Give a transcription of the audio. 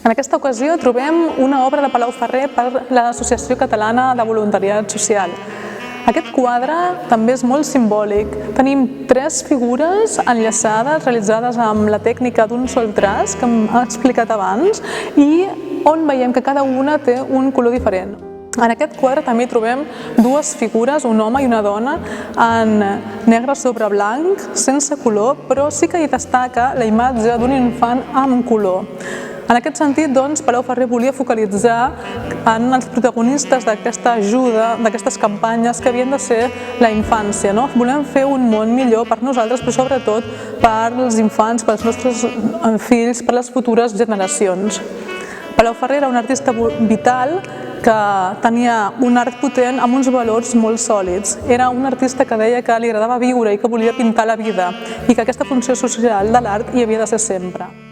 En aquesta ocasió trobem una obra de Palau Ferrer per l'Associació Catalana de Voluntariat Social. Aquest quadre també és molt simbòlic. Tenim 3 figures enllaçades, realitzades amb la tècnica d'un sol traç, que hem explicat abans, i on veiem que cada una té un color diferent. En aquest quadre també trobem 2 figures, un home i una dona, en negre sobre blanc, sense color, però sí que hi destaca la imatge d'un infant amb color. En aquest sentit, doncs, Palau Ferrer volia focalitzar en els protagonistes d'aquesta ajuda, d'aquestes campanyes que havien de ser la infància. Volem fer un món millor per nosaltres, però sobretot per als infants, pels nostres fills, per les futures generacions. Palau Ferrer era un artista vital que tenia un art potent amb uns valors molt sòlids. Era un artista que deia que li agradava viure i que volia pintar la vida i que aquesta funció social de l'art hi havia de ser sempre.